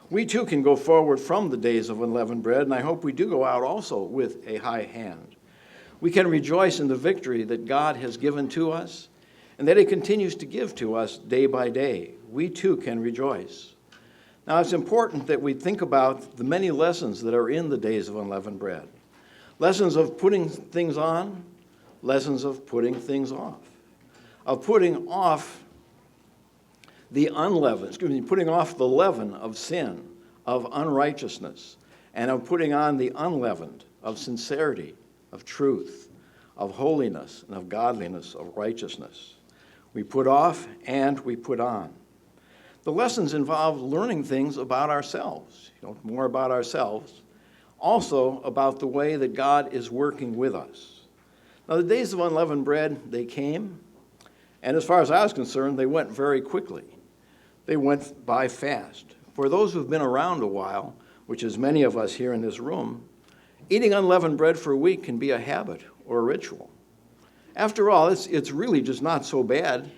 We too can go forward from the days of unleavened bread, and I hope we do go out also with a high hand. We can rejoice in the victory that God has given to us and that He continues to give to us day by day. We too can rejoice. Now, it's important that we think about the many lessons that are in the days of unleavened bread. Lessons of putting things on, lessons of putting things off, of putting off putting off the leaven of sin, of unrighteousness, and of putting on the unleavened of sincerity, of truth, of holiness, and of godliness, of righteousness. We put off and we put on. The lessons involve learning things about ourselves, more about ourselves, also about the way that God is working with us. Now, the days of unleavened bread, they came, and as far as I was concerned, they went very quickly. They went by fast. For those who've been around a while, which is many of us here in this room, eating unleavened bread for a week can be a habit or a ritual. After all, it's really just not so bad.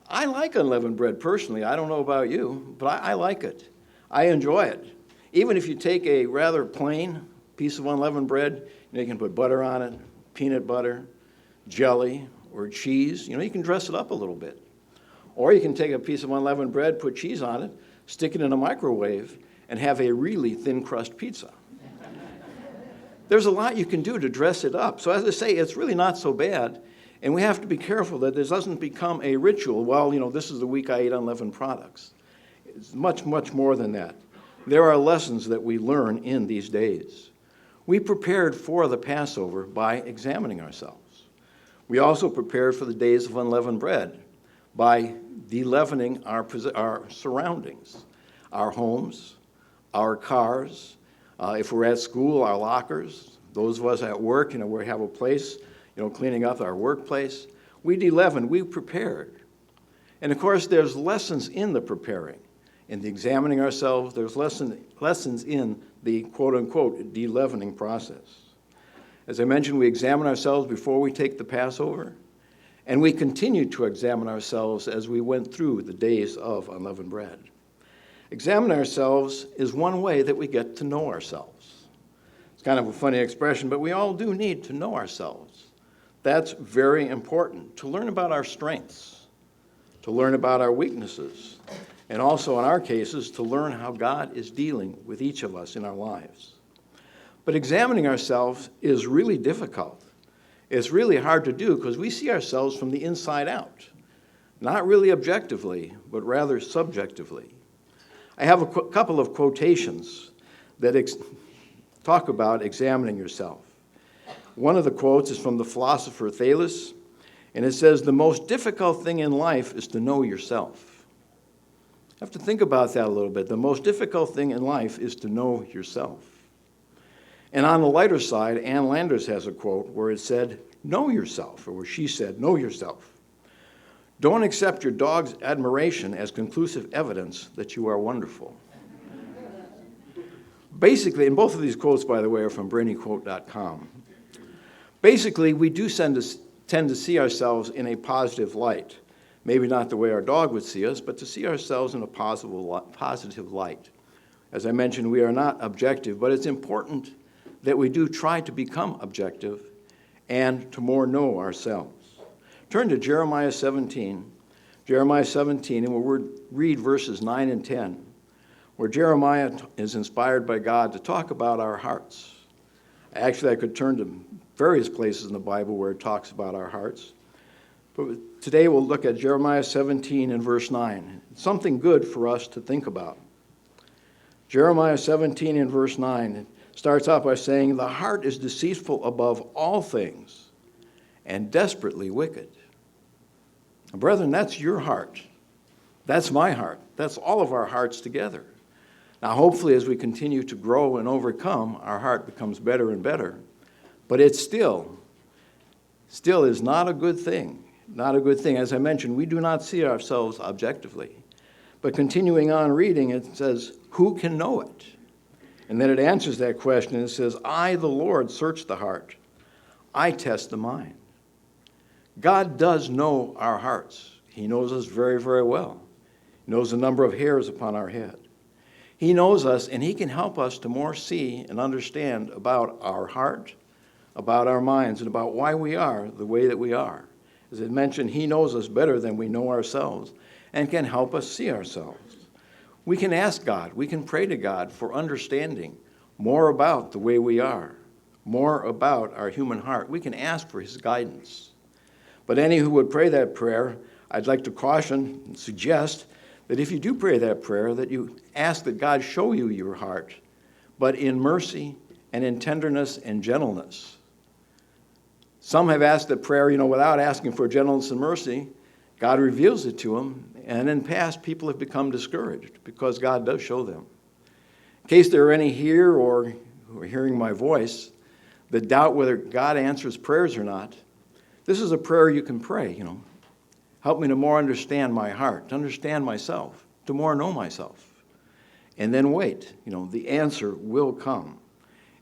I like unleavened bread personally. I don't know about you, but I like it. I enjoy it. Even if you take a rather plain piece of unleavened bread, you can put butter on it, peanut butter, jelly, or cheese. You can dress it up a little bit. Or you can take a piece of unleavened bread, put cheese on it, stick it in a microwave, and have a really thin crust pizza. There's a lot you can do to dress it up. So as I say, it's really not so bad, and we have to be careful that this doesn't become a ritual. Well, this is the week I eat unleavened products. It's much, much more than that. There are lessons that we learn in these days. We prepared for the Passover by examining ourselves. We also prepared for the days of unleavened bread by de-leavening our surroundings, our homes, our cars, if we're at school, our lockers, those of us at work, we have a place, cleaning up our workplace. We de-leavened, we prepared. And of course, there's lessons in the preparing. In the examining ourselves, there's lessons in the quote-unquote de-leavening process. As I mentioned, we examine ourselves before we take the Passover, and we continue to examine ourselves as we went through the days of unleavened bread. Examine ourselves is one way that we get to know ourselves. It's kind of a funny expression, but we all do need to know ourselves. That's very important, to learn about our strengths, to learn about our weaknesses, and also in our cases, to learn how God is dealing with each of us in our lives. But examining ourselves is really difficult. It's really hard to do because we see ourselves from the inside out, not really objectively, but rather subjectively. I have a couple of quotations that talk about examining yourself. One of the quotes is from the philosopher Thales, and it says, "The most difficult thing in life is to know yourself." You have to think about that a little bit. The most difficult thing in life is to know yourself. And on the lighter side, Ann Landers has a quote where it said, "Know yourself," or where she said, "Know yourself. Don't accept your dog's admiration as conclusive evidence that you are wonderful." Basically, and both of these quotes, by the way, are from brainyquote.com. Basically, we do tend to see ourselves in a positive light. Maybe not the way our dog would see us, but to see ourselves in a positive light. As I mentioned, we are not objective, but it's important that we do try to become objective and to more know ourselves. Turn to Jeremiah 17. Jeremiah 17, and we'll read verses 9 and 10, where Jeremiah is inspired by God to talk about our hearts. Actually, I could turn to various places in the Bible where it talks about our hearts. But today we'll look at Jeremiah 17 and verse 9. It's something good for us to think about. Jeremiah 17 and verse 9 starts off by saying, "The heart is deceitful above all things and desperately wicked." Now, brethren, that's your heart. That's my heart. That's all of our hearts together. Now, hopefully, as we continue to grow and overcome, our heart becomes better and better. But it still is not a good thing. Not a good thing. As I mentioned, we do not see ourselves objectively. But continuing on reading, it says, "Who can know it?" And then it answers that question and it says, "I, the Lord, search the heart. I test the mind." God does know our hearts. He knows us very, very well. He knows the number of hairs upon our head. He knows us, and he can help us to more see and understand about our heart, about our minds, and about why we are the way that we are. As I mentioned, he knows us better than we know ourselves and can help us see ourselves. We can ask God, we can pray to God for understanding more about the way we are, more about our human heart. We can ask for his guidance. But any who would pray that prayer, I'd like to caution and suggest that if you do pray that prayer, that you ask that God show you your heart, but in mercy and in tenderness and gentleness. Some have asked that prayer, without asking for gentleness and mercy. God reveals it to them, and in past, people have become discouraged because God does show them. In case there are any here or who are hearing my voice that doubt whether God answers prayers or not, this is a prayer you can pray, Help me to more understand my heart, to understand myself, to more know myself. And then wait, the answer will come.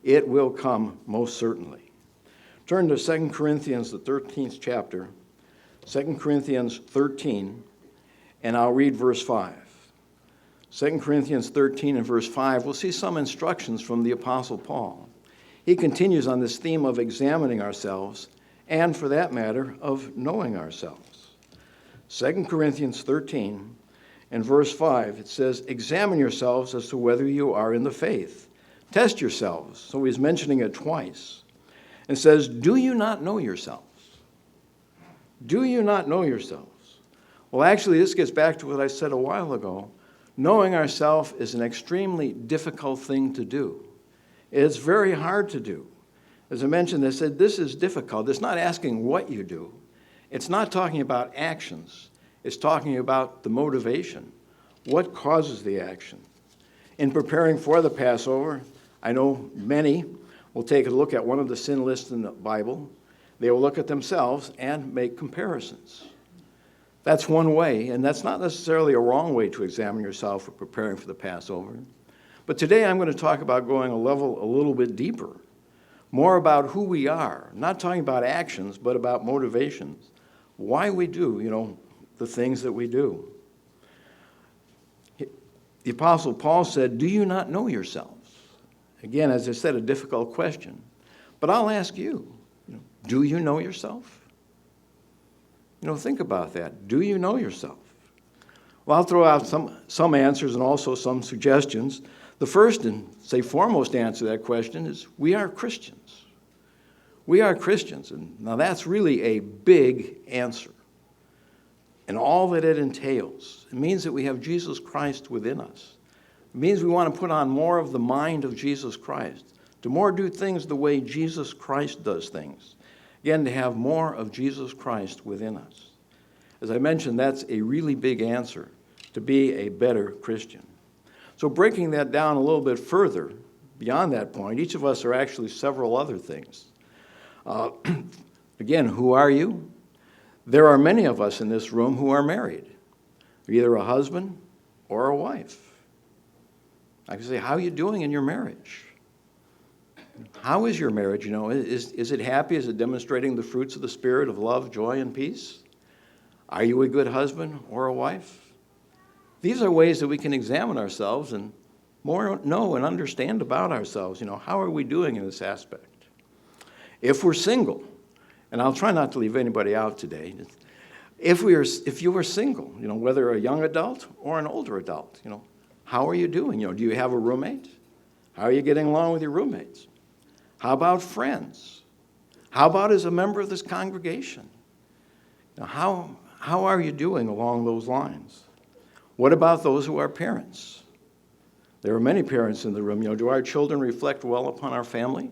It will come most certainly. Turn to 2 Corinthians, the 13th chapter, 2 Corinthians 13, and I'll read verse 5. 2 Corinthians 13 and verse 5, we'll see some instructions from the Apostle Paul. He continues on this theme of examining ourselves, and for that matter, of knowing ourselves. 2 Corinthians 13 and verse 5, it says, examine yourselves as to whether you are in the faith. Test yourselves. So he's mentioning it twice. And says, do you not know yourselves? Do you not know yourselves? Well, actually, this gets back to what I said a while ago. Knowing ourselves is an extremely difficult thing to do. It's very hard to do. As I mentioned, I said this is difficult. It's not asking what you do. It's not talking about actions. It's talking about the motivation. What causes the action? In preparing for the Passover, I know many will take a look at one of the sin lists in the Bible. They will look at themselves and make comparisons. That's one way, and that's not necessarily a wrong way to examine yourself for preparing for the Passover. But today I'm going to talk about going a little bit deeper, more about who we are, not talking about actions, but about motivations, why we do, the things that we do. The Apostle Paul said, do you not know yourselves? Again, as I said, a difficult question. But I'll ask you, do you know yourself? Think about that. Do you know yourself? Well, I'll throw out some answers and also some suggestions. The first and, foremost answer to that question is we are Christians. We are Christians. And now that's really a big answer. And all that it entails. It means that we have Jesus Christ within us. It means we want to put on more of the mind of Jesus Christ, to more do things the way Jesus Christ does things. Again, to have more of Jesus Christ within us. As I mentioned, that's a really big answer, to be a better Christian. So breaking that down a little bit further, beyond that point, each of us are actually several other things. Again, who are you? There are many of us in this room who are married, either a husband or a wife. I can say, how are you doing in your marriage? How is your marriage? Is it happy? Is it demonstrating the fruits of the Spirit of love, joy, and peace? Are you a good husband or a wife? These are ways that we can examine ourselves and more know and understand about ourselves. How are we doing in this aspect? If we're single, and I'll try not to leave anybody out today, if you were single, whether a young adult or an older adult, how are you doing? Do you have a roommate? How are you getting along with your roommates? How about friends? How about as a member of this congregation? How are you doing along those lines? What about those who are parents? There are many parents in the room. Do our children reflect well upon our family?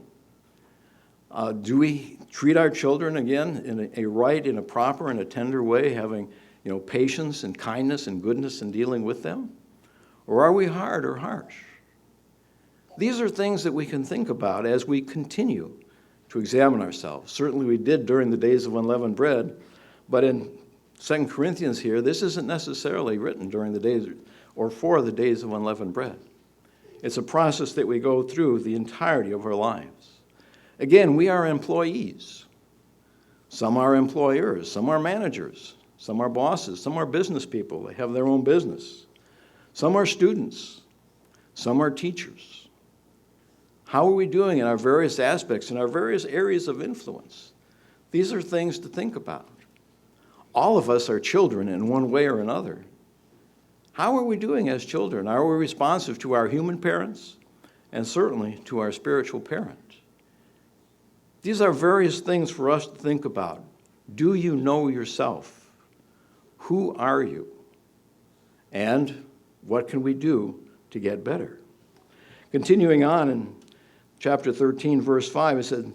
Do we treat our children, again, in a proper and a tender way, having patience and kindness and goodness in dealing with them? Or are we hard or harsh? These are things that we can think about as we continue to examine ourselves. Certainly we did during the days of Unleavened Bread, but in 2 Corinthians here, this isn't necessarily written during the days or for the days of Unleavened Bread. It's a process that we go through the entirety of our lives. Again, we are employees. Some are employers, some are managers, some are bosses, some are business people. They have their own business. Some are students. Some are teachers. How are we doing in our various aspects, in our various areas of influence? These are things to think about. All of us are children in one way or another. How are we doing as children? Are we responsive to our human parents and certainly to our spiritual parents? These are various things for us to think about. Do you know yourself? Who are you? And what can we do to get better? Continuing on in chapter 13, verse 5, it said,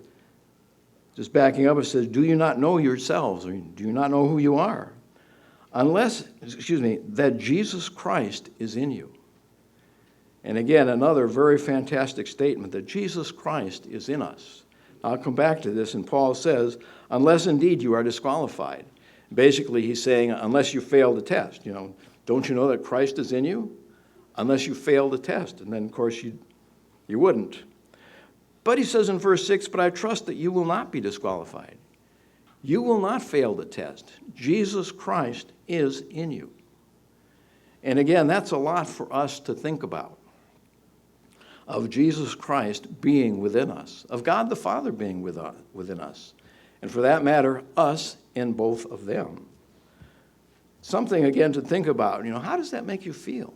just backing up, it says, do you not know yourselves? Or do you not know who you are? That Jesus Christ is in you. And again, another very fantastic statement, that Jesus Christ is in us. I'll come back to this, and Paul says, unless indeed you are disqualified. Basically, he's saying, unless you fail the test. Don't you know that Christ is in you? Unless you fail the test. And then, of course, you wouldn't. But he says in verse 6, but I trust that you will not be disqualified. You will not fail the test. Jesus Christ is in you. And again, that's a lot for us to think about. Of Jesus Christ being within us. Of God the Father being within us. And for that matter, us in both of them. Something, again, to think about. How does that make you feel?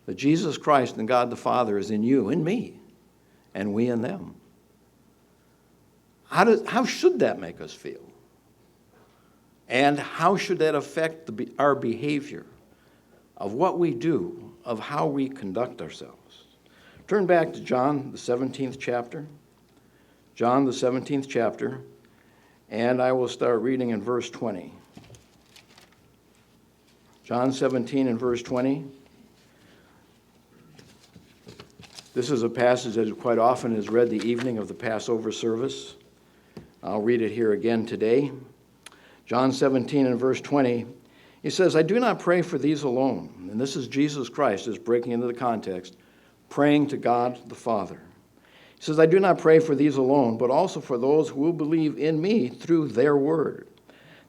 That Jesus Christ and God the Father is in you, in me, and we in them. How should that make us feel? And how should that affect our behavior of what we do, of how we conduct ourselves? Turn back to John, the 17th chapter. John, the 17th chapter, and I will start reading in verse 20. John 17 and verse 20. This is a passage that quite often is read the evening of the Passover service. I'll read it here again today. John 17 and verse 20, he says, I do not pray for these alone. And this is Jesus Christ, is breaking into the context, praying to God the Father. He says, I do not pray for these alone, but also for those who will believe in me through their word,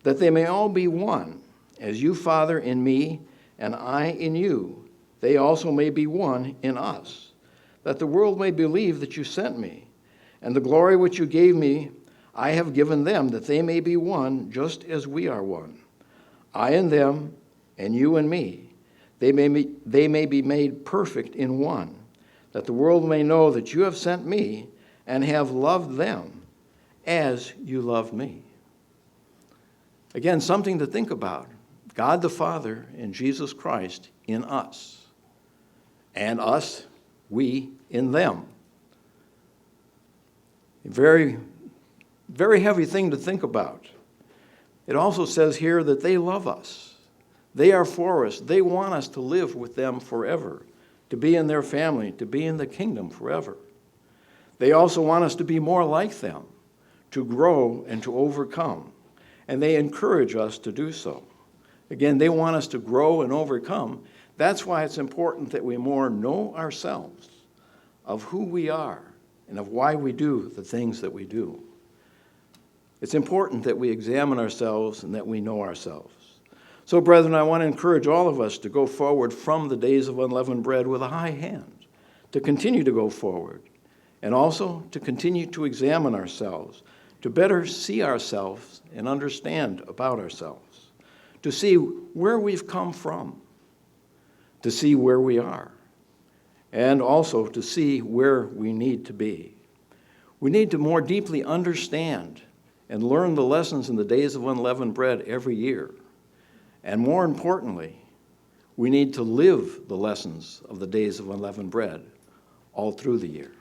that they may all be one, as you, Father, in me, and I in you, they also may be one in us, that the world may believe that you sent me, and the glory which you gave me I have given them, that they may be one, just as we are one. I and them, and you and me. They may be made perfect in one, that the world may know that you have sent me and have loved them as you loved me. Again, something to think about. God the Father and Jesus Christ in us, and us, we in them. Very very heavy thing to think about. It also says here that they love us. They are for us. They want us to live with them forever, to be in their family, to be in the kingdom forever. They also want us to be more like them, to grow and to overcome. And they encourage us to do so. Again, they want us to grow and overcome. That's why it's important that we more know ourselves, of who we are, and of why we do the things that we do. It's important that we examine ourselves and that we know ourselves. So, brethren, I want to encourage all of us to go forward from the days of unleavened bread with a high hand, to continue to go forward, and also to continue to examine ourselves, to better see ourselves and understand about ourselves, to see where we've come from, to see where we are, and also to see where we need to be. We need to more deeply understand and learn the lessons in the days of unleavened bread every year. And more importantly, we need to live the lessons of the days of unleavened bread all through the year.